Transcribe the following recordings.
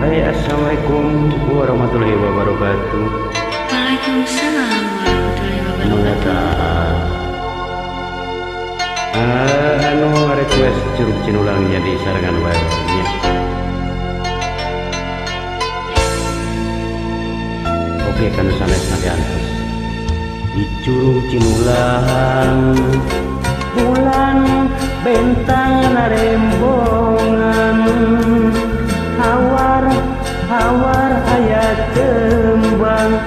Hai, assalamualaikum warahmatullahi wabarakatuh. Waalaikumsalam warahmatullahi wabarakatuh. Mengataan. Anu request curug cinulang jadi sarangan barunya. Oke, kan sanes nanti antus. Di curug cinulang bulan bentang narembongan hawar ayat tembang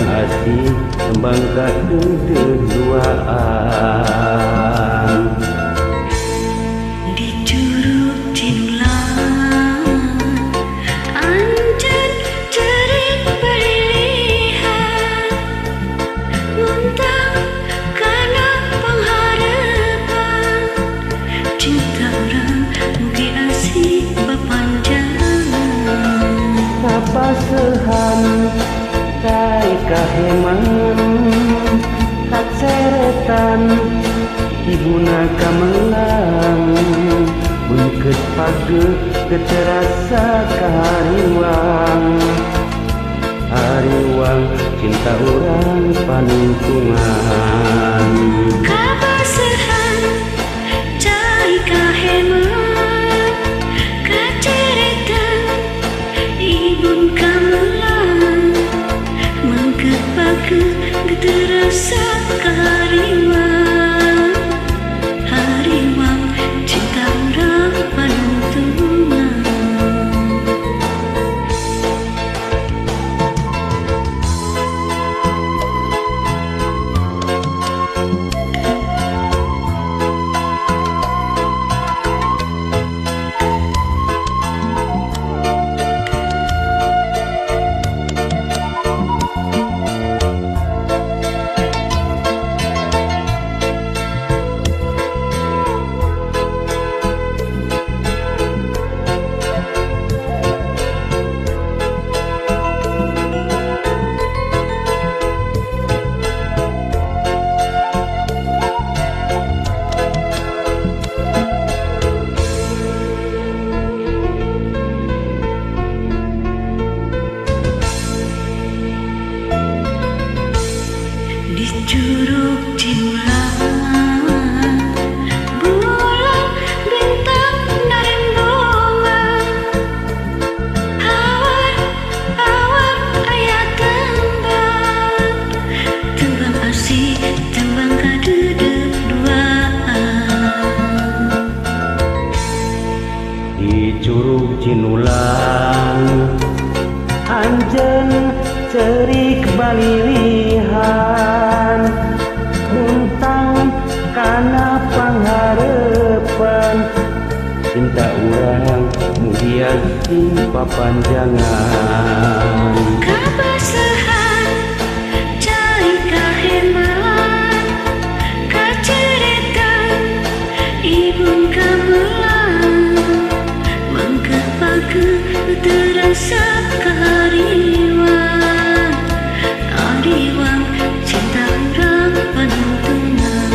asih tembang kadung keduaan Di curug cinulang anjeun cerik perilihan muntang kana pangharapan cinta urang mugi asih bepanjangan kapasehan kai kaheman kaceretan ibuna kamelang bengket page keterasa hariwang cinta urang panuntungan kapasehan cai kaheman kaceretan ibun kamelang mangket pake terasa hariwang cinta urang panuntungan di curug cinulang bulan bintang narembongan hawar ayat tembang asih tembang kadeudeuk duaan di curug cinulang anjeun cerik balilihan muntang kana pangharepan cinta urang mugi asih papanjangan kapasehan cai kaheman kaceretan ibun kamelang mangke pake terasa hariwang cinta urang panuntungan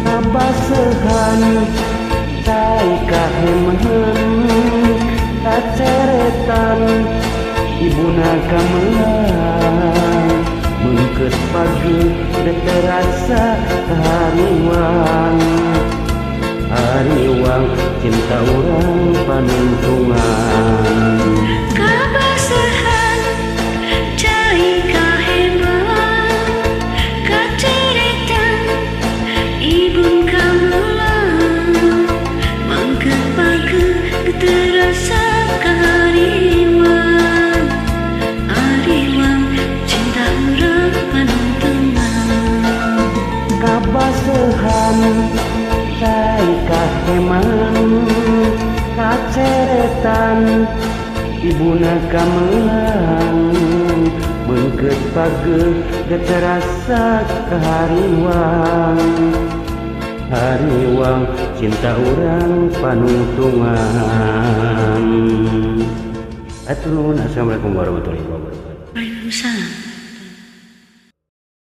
kapasehan cai kaheman kaceretan ibuna kamelang mengkeut page terasa hariwang cinta urang panuntungan kapasehan cai kaheman kaceretan ibun kamelang mangke page terasa hariwang cinta urang panuntungan kapasehan cai kaheman kaceretan ibuna kamelang bengket page terasa hariwang cinta urang panuntungan. Assalamualaikum warahmatullahi wabarakatuh. Waalaikumsalam.